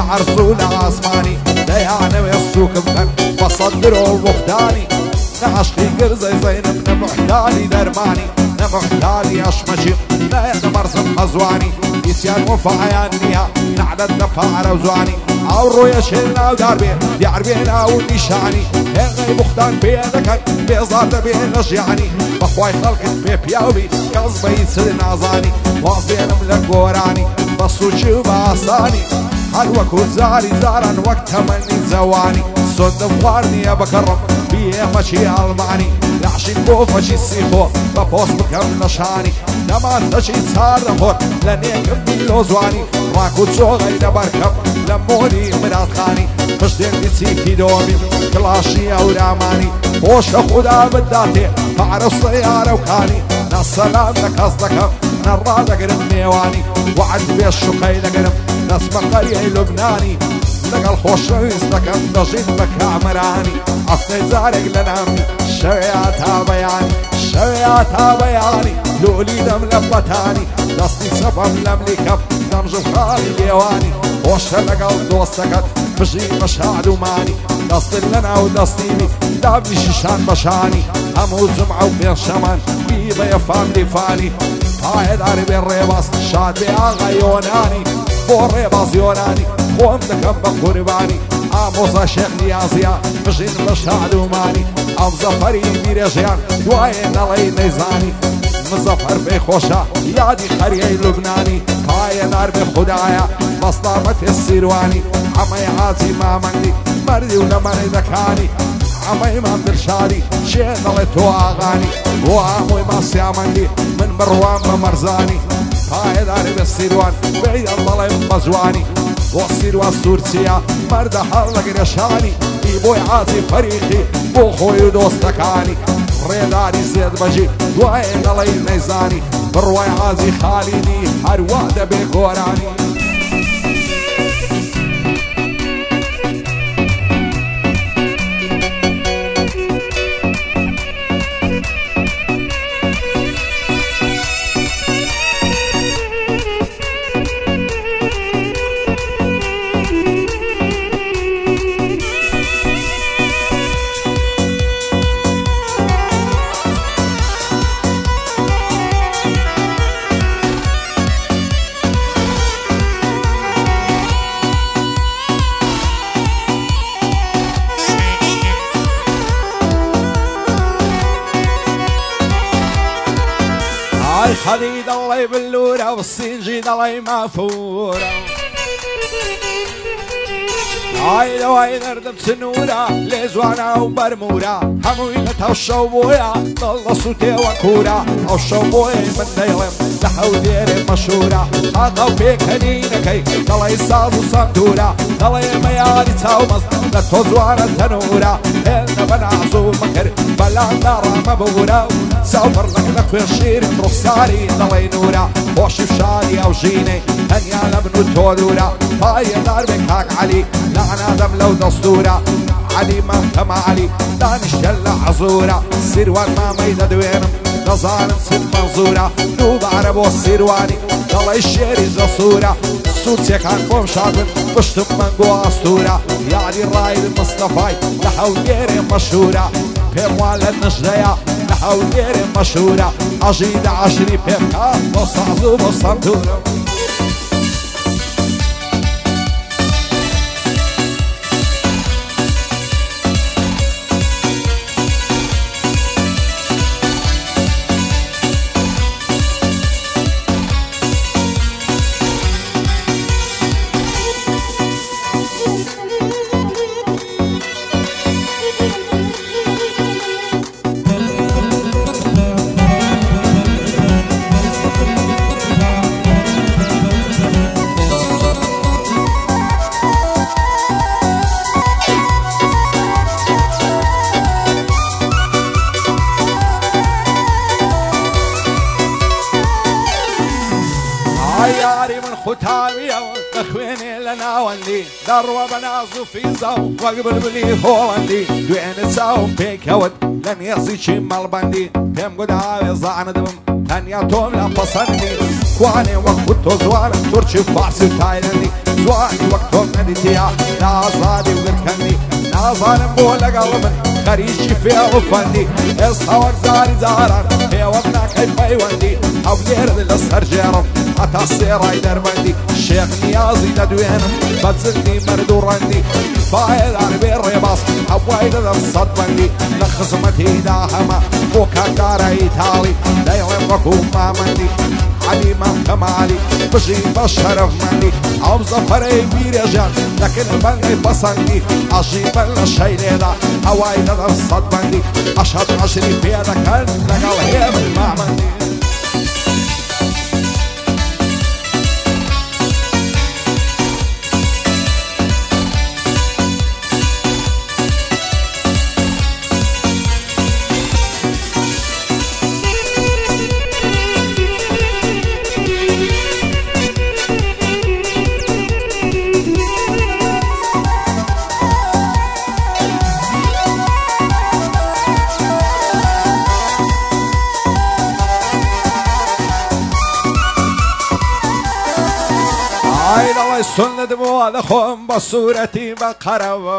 لعرزو لعاسماني ديانا ويسوك بكن بصدرو بختاني نعشقي قرزي زينب نمحتالي درماني نمحتالي أشمشي لا يتمرسم خزواني يسيان وفعيانيها نعدد نفع روزواني عورو يشيلنا وداربي يعربينا ونشاني هنغي بختان بيدكن بيزارت بينشياني بخواي خلقت بيبياوبي قصبي يسر نازاني واصبينم لقوراني بصوشي وباساني هالوكو زاري زارن وقت مني زواني صد بوارني بكرم بيه مشي ألماني لعشي بوفشي السيخو ببوس بكم نشاني لما تشي صار فور لنيكم باللوزواني راكو تشوغي دبركم لموني مرات خاني مشدين بسيكي دومي كلاشي أو راماني وش خدا بداتي فعر السيارة وكاني نالسلام لكصدكم نراد قرب ميواني وعد بيشقي لقرب نسمع قرية لبناني لقى الخوش رئيسك نجيب لك عمراني عطني زارق لنامي شوياتها بياني شوياتها بياني لولي دم لبتاني دستي سبب لملكب دمج خالي ديواني خوش لقى دوستكت بجي مشاعد وماني دستي لنا ودستيني دابني شيشان بشاني همو جمعة وبين شمان بيبا يفهم لفاني قاعد عربي الريباس شاد بأغا يوناني بو الريباس يوناني خوم دكم بقرباني عموزا شيخ نيازيا بجين بشاعد وماني ام زفري بيرجيان دوائن علي نيزاني مزفر بخوشا يادي خريي لبناني هاي نار بخدايا بصلامة السيرواني عمي عازي ما مندي مردي ولمن دكاني عمي ما برشادي شين ضلتو اغاني وعمي ما سيامندي من مروان بمرزاني هاي نار بالسيروان بعيد الله مزواني والسيروان سورسيا مرد حلق رشاني بوي عازي فريقي بو خوي دوستكاني ريداني زيد بجي دوائن علي نيزاني برواي عازي خاليني هرواده بقوراني خليد الله يبلوره والسنجيد الله مافوره عايده وعينرد بسنوره لزوانا وبرموره هموينتها وشوبويا ضل صوتي وكوره وشوبوي من ديلم لحودير مشهوره هاقو بيك هنينكي ضل يصاز وصندوره ضل يمياري تاومز لتوزوانا التنوره هلنا بنعزو مكر بلا نار مبوره سافر لك في الشير رخصاري ضلي نورا وشف شاري او جيني هنيا لبنو تولورا هاي دار بك علي لعنا دم لو دستورا علي ما كما علي دانش جل عزورا سيروان ما ميدا دوينم نظارم سن منظورا دوب عرب والسيرواني ضلي الشيري زصورا سوتسي كان بوم شاطن بشتم منقو اسطورا يعني الرايد المصطفاي لحوليري مشهورا بيموال النجديا لحوليري مشهورة عجيدة عشري بيبكا وصعزو وصندورة عياري من ختامي اخويني لنا ولي دروة بنازو في زو واقبل بلي هولندي دوين ساوم بيك هود لن يصي شي مال بندي بيم قد عاوي زعن دبم تانيا توم لا بصندي کوانێ وەکو تۆ زوانە تورکی و فارسی و تایلەندی زوانی وەک تۆ نەدیتیا لە ئازادی و گرکەندی نازانم بۆ لەگەڵ من خەریکی فێڵ و فەندی ئێستا وەک زاری جاران پێوەم ناکەی پەیوەندی هەولێرت لەسەر ژێڕم هەتا سێڕای دەربەندی شێخ نیازی دەدوێنم بە جندی مرد و ڕەندی پایەدار بێ ڕێباس هەوای دەدەم سەد بەندی لە خزمەتیدا هەمە بۆ کاکدارایی تاڵی دەیڵێم وەکو مامەندی عەلیمان کەمالی بژی بە شەرەفمەندی ئەو زەفەرەی بیرێژیان دەکرد بەندەی پەسەندی عەژیبەن لە شەیرێدا هەوای دەدەم سەد بەندی ئەشهەد عەشری پێ دەکەن لەگەڵ هێمن مامەندی سنت بواد خۆم بە سوورەتی بە قەرەوە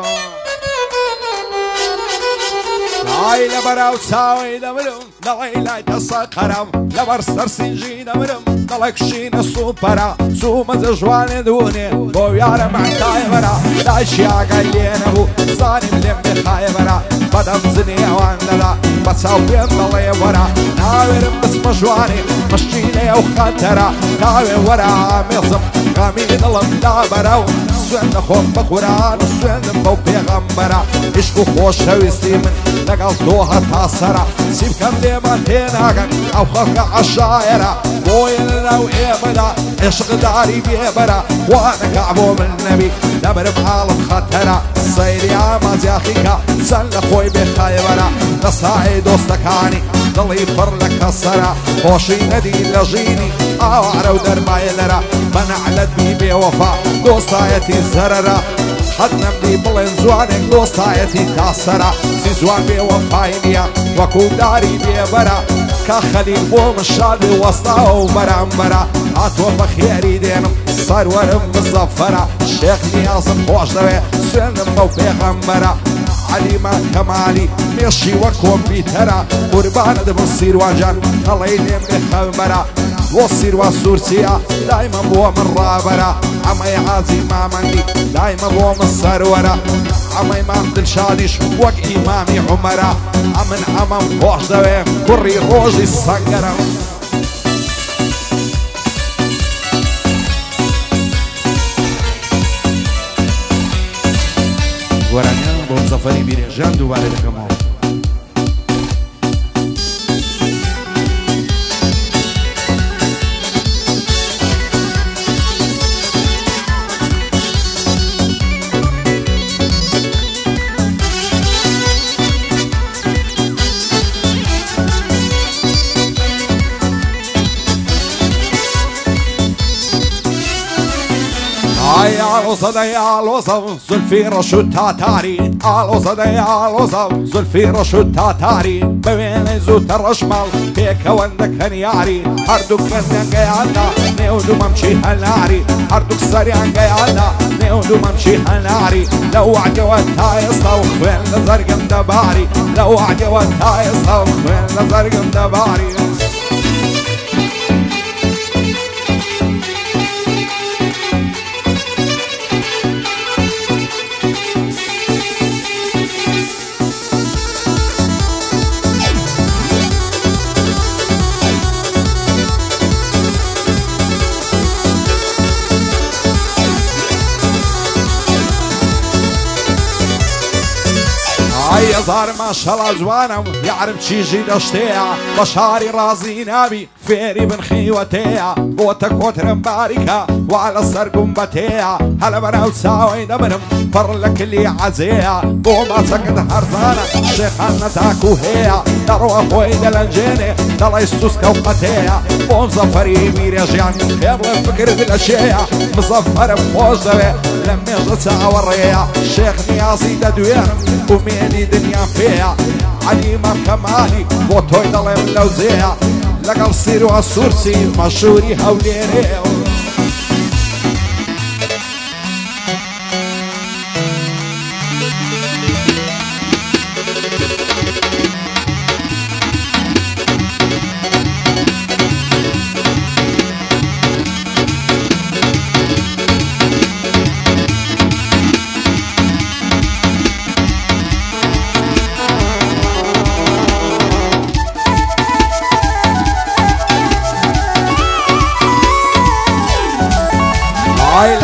ئای لە بەراو چاوەی دەمرم دەڵێی لای دەسە قەرەم لەبەر سەرسینژی دەمرم دەڵێ کشینە سوپەرە چوومەجە جوانێ دوونێ بۆ یارە مەحتایە بەرە لایشی ئاگای لێ نەبوو زانیم لێم بێخایە بەرە بەدەم زنی ئەوان دەدا بە چاو پێم دەڵێ وەرە ناوێرم بچمە جوانێ مشتینێ ئەو خەتەرە ناوێ وەرە ئامێزم غەمی دڵم دابەرە و سوێندە خۆم بە قورئان و سوێندم بەو پێغەمبەرە عیشق و خۆشەویستی من لەگەڵ تۆ هەتا سەرە چی بکەم لێمان تێناگەن ئەو خەڵکە عەشایەرە بۆیە لەناو ئێمەدا عێشقداری بێبەرە وا نەکا بۆ من نەبی دەبرم حاڵم خەتەرە سەیری ئامازیاخیکە چەند لە خۆی بێخایەوەرە لە سایە دۆستەکانی دڵی پڕ لە کەسەرە خۆشی نەدی لە ژینی ئاوارە و دەرمایە لەرە بەنەعلەت بی بێوەفا دۆستایەتی زەرەرە حەد نەمدی بڵێن جوانێک دۆستایەتی تاسەرە سی جوان بێوەفای نییە وەکو داری بێبەرە کە خەلیل بۆ من شادی وەستاوە و بەرامبەرە هاتووە بە خێری دێنم سەروەرم مزەفەرە شێخ نیازم خۆش دەوێ سوێندم بەو پێغەمبەرە عەلیمان کەمالی مێشی وەک کۆمپیوتەرە قوربانت بم سیروانجان هەڵەی لێم بێ خەوبەرە بۆ سیروان سوورچیە دایمە بۆ من ڕابەرە ئەمەی حاجی مامەندی دایمە بۆ من سەروەرە ئەمەی مام دڵشادیش وەک ئیمامی عومەرە ئەمن ئەمەم خۆش دەوێ کوڕی ڕۆژی سەنگەرە گۆرانیان بۆ مزەفەری بیرێژان دووبارە دەکەمەوە ئالۆزەدەی ئالۆزە و زولفی ڕەش و تاتاری ئالۆزەدەی ئالۆزە و زولفی ڕەش و تاتاری بە وێنەی زووتە ڕەشماڵ پێکەوەندەکەن یاری هەردووک کەندەنگەیاندا نێو دوومەمچی هەناری هەردووک سەریانگەیاندا نێو دوومەمچی هەناری لە وعدەوە تا ئێستا و خوێن لە زەرگم دەباری لە وعدەوە تا ئێستا و خوێن لە زەرگم دەباری هزار ماشەڵا جوانم یارم چیژی دەشتەیە بە شاری ڕازی نابی فێری بنخیوەتەیە بۆتە کۆترم باریکە وا لە سەر گومبەتەیە هەلە بەناو چاوەی دەبرم پڕ لە کلی عەجەیە بۆ ماچەکەت هەرزانە شێخان نەتاکو هەیە دەڕۆە خۆی دەلەنجێنێ دەڵێ سوسکە و قەتەیە بۆ مزەفەری میرێژیان پێ بڵێ فکرت لە چێیە مزەفەرم خۆش دەوێ لە مێژە چاوەڕێیە شێخ نیازی دەدوێنم ومێنی دنیا فێیە عەلیمان کەمالی بۆ تۆی دەڵێم لەو جێیە لقل سير وسورسي مشهوري هوليري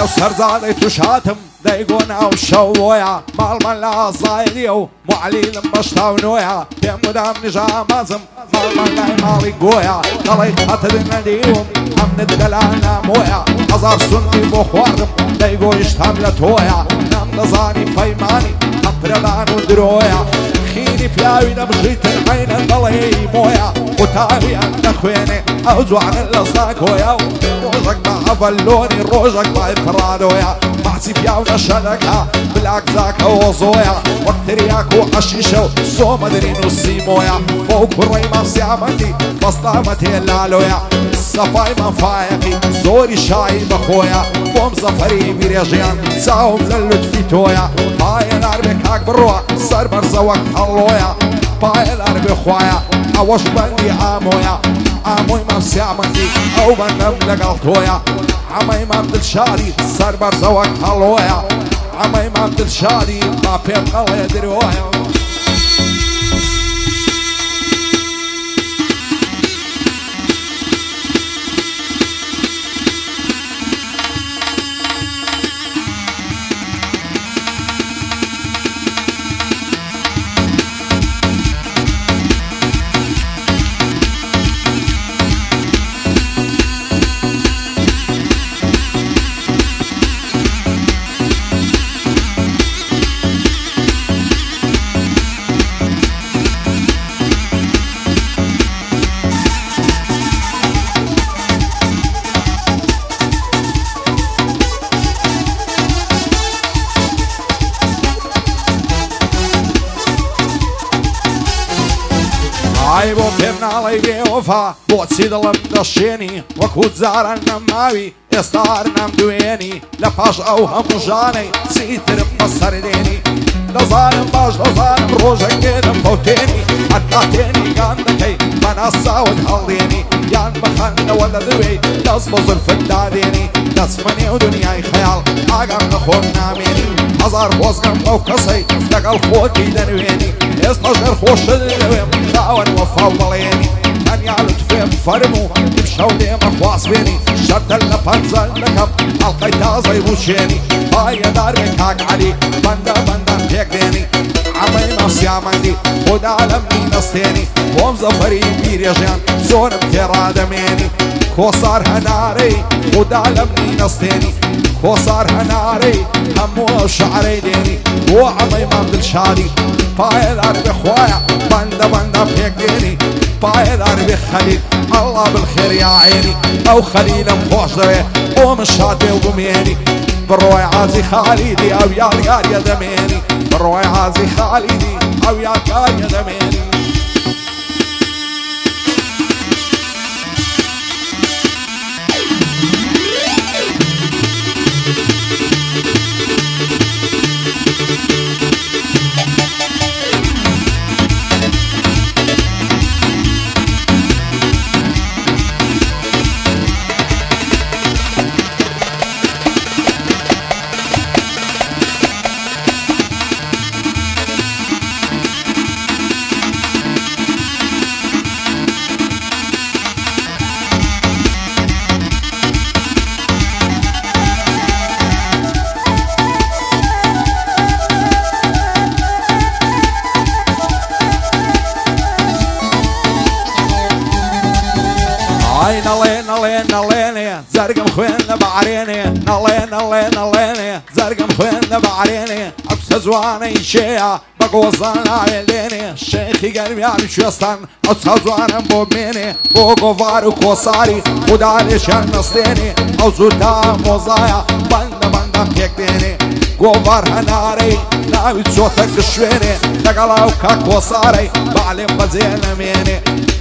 لو سرزادي تشاتم دايقونا وشويا مال ملا صايديو مو علي لما شتاونويا تيم مدام نجا مازم مال ملا مالي قويا طلي خاطر نديوم هم ندلانا مويا هزار سنتي بخوارم دايقو يشتاملت هويا نام نزاني فايماني هم برلان ودرويا خيني بلاوي نبجيت العين ضلي مويا وتاوي عند خويني اوزو عن اللصاكويا روجك مع فلوني روجك مع فرادويا معسي بياونا شلكها بالاكزاك وصويا وقترياك وحشيشو سو مدري نصي مويا فوق الريمة سيامتي بسطامتي اللالويا صفاي ما فايقي زوري شاي بخويا بوم زفري بريجيان ساوم للطفي تويا هاي الاربك هاك بروح صار برزوك هلويا باي الاربك خويا اوش بندي عامويا عموي ما سيامتي او بندم لقلتويا عمي ما بدل شادي صار برزوك هلويا عمي ما بدل شادي ما بيم الله يدرويا عيبو بيمنا علي بيوفا بوتسي ظلم دشيني وكود زارا نماوي استار نمدويني لباش او همجاني سيتر بصر ديني لظالم باش لظالم روجك كده فوتيني حتاتيني قاندكي منصة وتهليني يان بخن ولا ذوي تصبز الفداديني تسمني ودنياي خيال اقام نخون ناميني هزار بوزقم موكسي لقل خوتي دنويني استجر خوش الويم داون وفاوليني من يعلت فيم فرمو بشولي مخواص بيني شرط اللبنزل لكب حلقي تازي وشيني هاي داري كاك علي بندا بندا بيك ديني عمي نفسي عمندي خد عالمني نستيني وم زفري بيريجان زون بكرا دميني كوصار هناري خد عالمني نستيني كوصار هناري همو شعري ديني وعمي ما بدل شادي باي الارب خوايا بندا بندا بيك ديني باي الارب خليل الله بالخير يا عيني او خليل مخوش دوي ومشاتي وقميني بروي عازي خالدي او يا ريال يا دميني بروي عازي خالدي او يا ريال يا دميني نليني زرقم خوينا بعريني نليني زرقم خوينا بعريني أبس زواني شيا بقوزانا يليني شيخي قلبي عم شوستان أبس زوانا بوميني بوقو فارو كوساري ودالي شان نصيني أو زوتا موزايا بندا بيك ديني قوفار هناري ناوي صوتك شويني تقلاو كاكوساري بعلم بزين ميني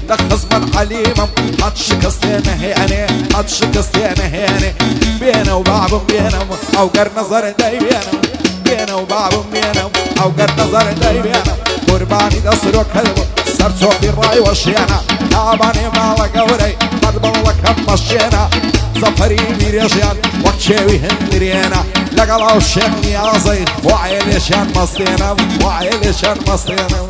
لخزمن عليمم هات شكستين هيني هات شكستين هيني بينا وبعضهم بينهم او قر نظر داي بينهم بينا وبعضهم بينهم او قر نظر داي بينهم قرباني دصرو كذب سرچو بالراي وشينا تاباني مالا قوري قلب الله كم مشينا زفري ميريشيان وكشيوي هندرينا لقلاو الشيخ نيازي وعيليشان مستينا وعيليشان مستينا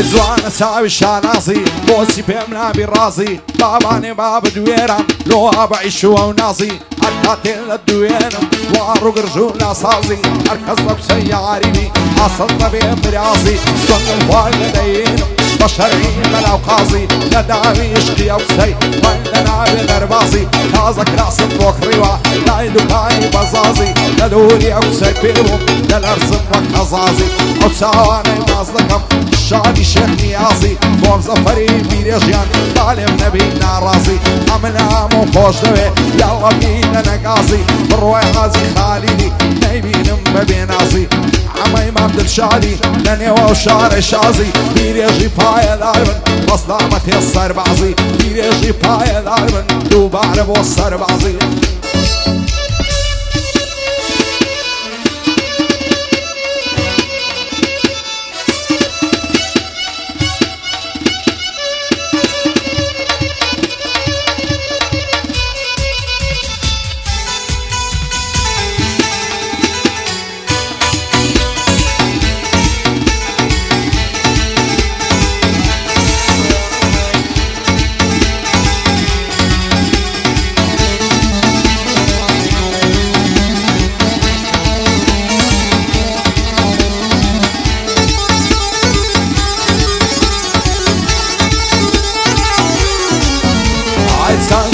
زوانه ساوي شانازي بوسي بيمنا برازي باباني باب دويران لو بعيش ونازي أركاتين الدوينم وارو قرجونا صازي أركز بسي عاربي أصل طبيب برازي صن الفايل دينم بشرعي ملاو قاضي نداوي يشقي أوسي وإننا بغربازي تازك راس بوكريوا لايلو كاي بزازي ندوري أوسي بيبو دلرسم وكازازي أوساواني مازلكم شادي شيخ نيازي بوم زفري بيريجيان طالب نبينا رازي أمنا مو خوش دوي يلا بينا نقازي بروي غازي خالدي نيبينم ببينازي عمي مام دلشادي لنيوا وشاري شازي بيريجي باي الاربن بصدامتي السربازي بيريجي باي الاربن دوبار بو السربازي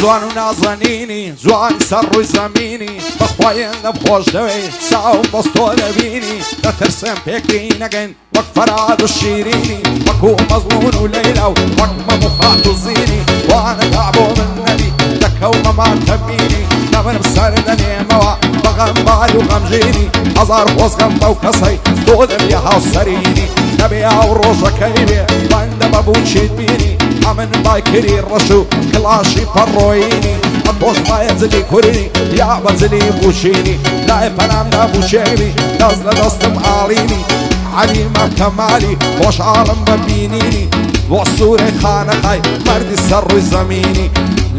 زوان نازنيني زوان سر زميني بخواين بخوش دوي ساو بستو لبيني تترسم بيكري نقن وك فراد الشيريني وكو مظلون وليلة وك مخاط الزيني وانا قعبو من نبي دكو مما تبيني نبن بسردني موا بغم بالو غمجيني هزار خوز غم بوكسي دودم يهاو سريني نبي او روجا كيبي باند بابوشي بيني من بايكري الرشو كلاشي برويني أطوش ما ينزلي كوريني يا بنزلي بوشيني لا يفنام نابوشيني نازل دستم عاريني علي ما كمالي وش عالم ببينيني وصوري خانقاي مردي السر زميني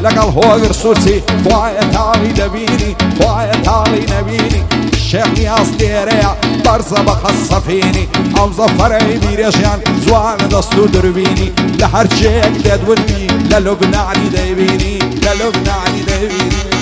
لقل هو غرسوسي فوايا تالي دبيني فوايا تالي نبيني الشيخ نياز ديريا برزة بخصة فيني أو زفري بيريشيان زوان دستو دربيني لحر شيك ديدوني للبناني ديبيني للبناني ديبيني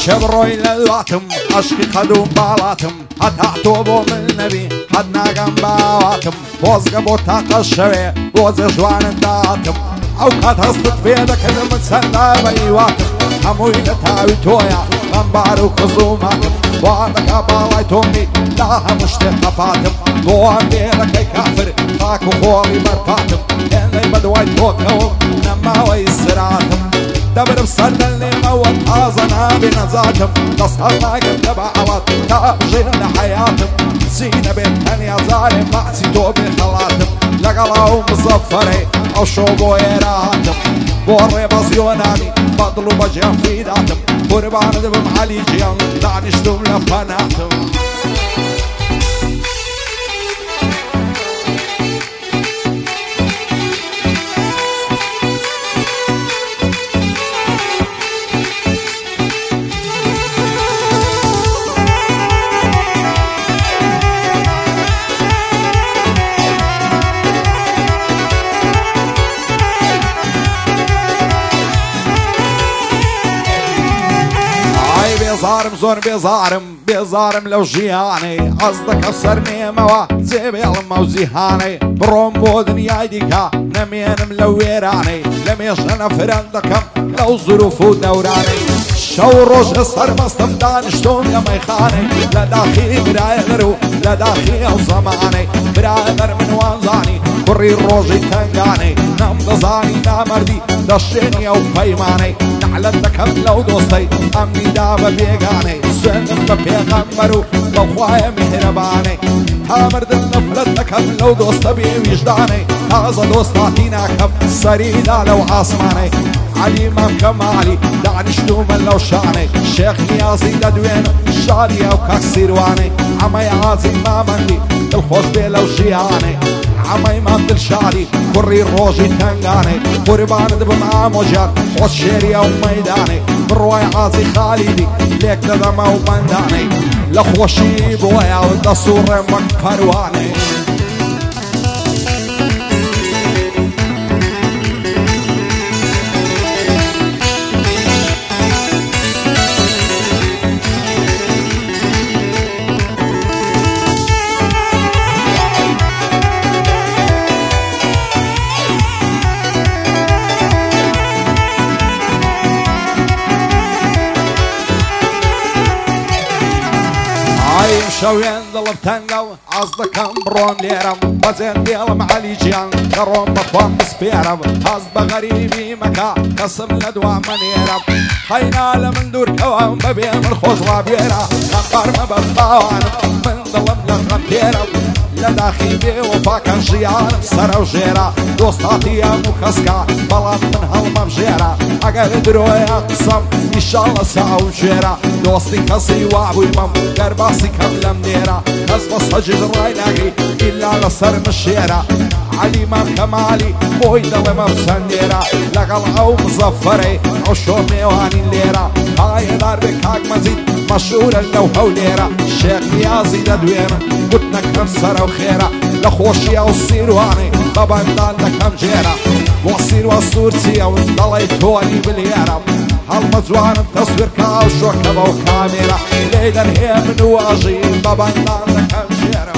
شبروي للواتم عشقي خدوم بالاتم هتعتوبو من نبي حدنا قنباواتم بوزق بوتاق الشوي بوز جوان داتم او كات هستت بيدك المتسنى بيواتم هموي لتاوي تويا غنبار وخزوماتم وعندك بالاي تومي لا مشتق فاتم قوان بيلك اي كافر تاكو خولي برفاتم اللي بدواي توكو نما ويسراتم دبر بصرنا اللي موت حازنا بنزاتم تصهرنا قد بعوات تابجين لحياتم زينة بنتن يا ظالم معسيتو بخلاتم لقلاو مصفري او شوقو يراتم بوري بزيوناني بطلو بجيان في داتم قربان دبم علي جيان دعنشتم لفناتم بيزارم زور بيزارم لو جياني قصدك افسرني موا زيبي الموزيهاني بروم بودنيا ديكا نمين ملويراني لميش انا فرندكم لو ظروفو دوراني شوروش الصر مستمدان شتون يا ميخاني لا داخي برايغرو لا داخي او زماني برايغر من وانزاني كوري روجي تنقاني نام دزاني نامردي دشيني او قيماني نعلتكم لو دوستي امني دابا بيقاني سنم ببيغمرو لو خوايا مهرباني تامرد النفلتكم لو دوست بيوجداني هذا دوستاتيناكم سريدا لو عاصماني علي مام كمالي دعني شلوم لو شاني شيخ نيازي لدوينو شاري او كاكسيرواني عمي عازي ما مندي الخوش بي لو جياني عمي مام دلشاري كوري روجي تنقاني قربان دبم موجان خوش شيري او ميداني بروي عازي خالدي ليك ددما وبنداني لخوشي بويا ودسور مكفرواني شوين ضلب تنقو عصدكم بروم ليرم بزين ديلم علي جيان كروم بطوان بسبيرم عصد غريبي مكا قسم لدوا منيرم خينا لمن دور كوام ببين من خوش رابيرا نقار مبطاوان من ضلب لغمتيرم لداخي بي وفاكن جيان سر وجيرا دوستاتي يا مكسكا بلان من هالمبجيرا اگر درويا قسم ان شاء الله ساعة وجيرا دوستي كسي وعبو يمم قرباسي كملم نيرا كسب الصجد رايلاقي إلا لسر مشيرا علي مام كمالي بوي دلما بسنديرا لقل او مظفري او شور ميواني ليرا هاي دار بكاك مزيد مشهور اللوحة وليرا الشيخ نيازي لدوينا قلتنا كم سرا وخيرا لخوشي او السيرواني ببندان لكم جيرا وصير والصورتي او ضلي توني باليرا هالمزوان تصوير كاو شوكبة وكاميرا ليلة هي من واجي ببندان لكم جيرا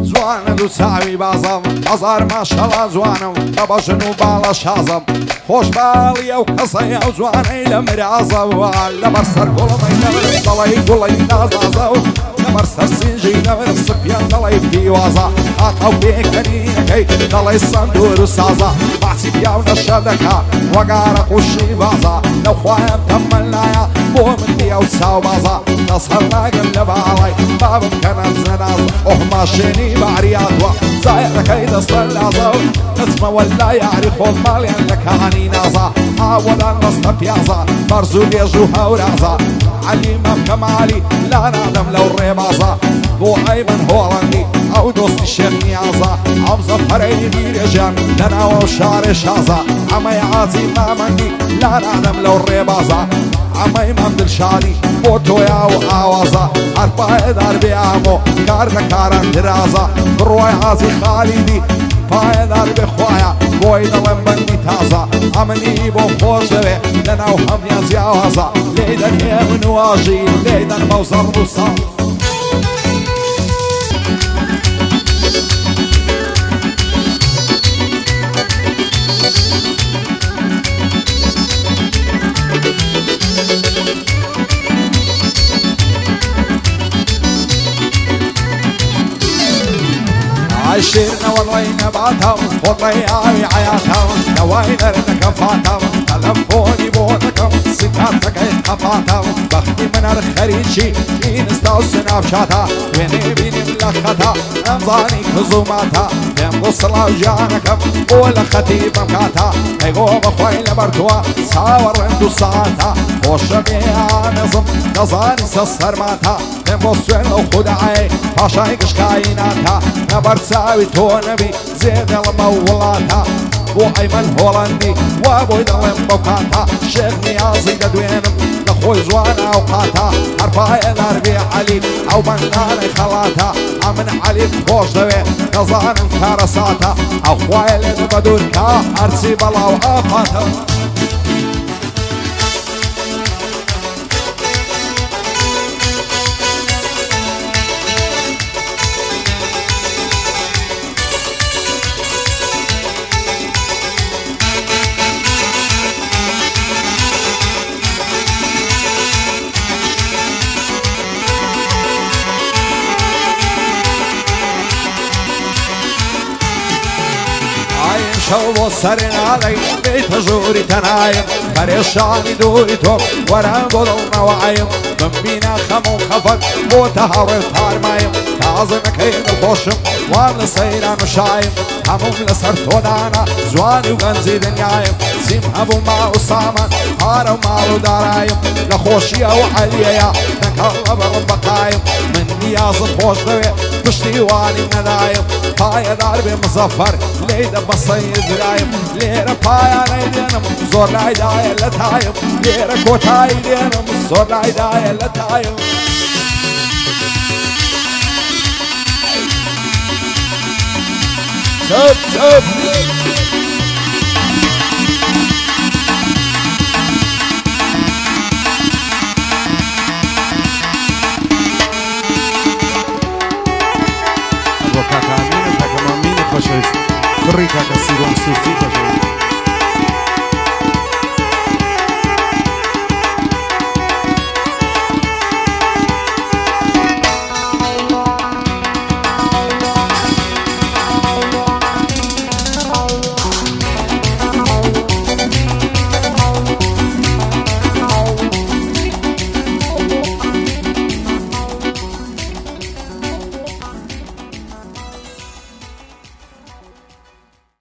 زوانه دو ساوی بازم هزار ماشالله زوانم بابا جنو بالا شازم خوش بالی او کسی او زوانه لمرازم لبر سر گلمی لبر دلای گلی نازازم لبر سر سنجی لبر سپیان دلای پیوازا آتاو بیکنی نکی دلای سندور سازا باسی بیاو نشدکا وگارا خوشی بازا لو خواهم تمنایا بو من دیو ساو بازا نصرنا قلب علي باب كان زناز وهم شيني بعرياتوا زايد كيد اصلا نسمة ولا يعرف المال لك هاني نازا اولا نستبيازا مرزول يجوها ورازا عليم كمالي لا نعلم لو الربازا بو ايمن هولندي او دوست الشيخ نيازا عم زفرين دير جان لنا وشار شازا عمي عازي ما مندي لا نعلم لو الربازا عمي ممدل شالي بوتو يا وآوازا أربعة دربي عمو كارنا كارن درازا روي عازي خالدي باي دربي خوايا بوي دلم بندي تازا عمني بو خوش دوي لنا وهم يازي عوازا ليدن يمن واجي ليدن موزر بوصال عشرنا والله بعتهم وضيعي عياتهم نواين ارتكفاتهم تلفوني بوتكم ستاتك اتحفاتهم بختي من الخريجي ينستاو سنافشاتا ويني بيني ملختا امزاني كزوماتا بين صلاة وجانكم ولا خطيب مكاتا ايغو بخوي لبرتوا ساور اندو ساعتا خوش بيها نظم نظاني سسر ماتا بين بوسوين وخدعي باشاي كشكايناتا نبرساوي تو نبي زيد المولاتا بو ايمن هولندي وابو دلم بوكاتا شيخ نيازي قدوينم لخوي زوانا وقاتا عرفاي دربي علي او بناني خلاتا امن علي بخوش دوي نظانم كارساتا اخواي لد بدوركا ارسي بلا وافاتا شو سرنا علي بيت جوري تنايم فريشاني دوريتو ورا بضلنا وعيم بمبينا خمو خفت بوتها ويطار مايم تعظم كيد البوشم وامل سيران وشايم هموم لسرتو دانا زواني وغنزي دنيايم زيم ابو ما اسامان هارو مالو دارايم لخوشيا وعليا نكالب ربقايم من نياز الخوش دوي بشتي واني ندايم بايا داربي مظفر ليدا بصيد درايم ليرا بايا نيدينم زور لايدايا لتايم ليرا كوتاي دينم زور لايدايا لتايم سب سب Kaka Amina, Kaka Mamina, Pasha, Korika, Kasiron, Sufi, Pasha.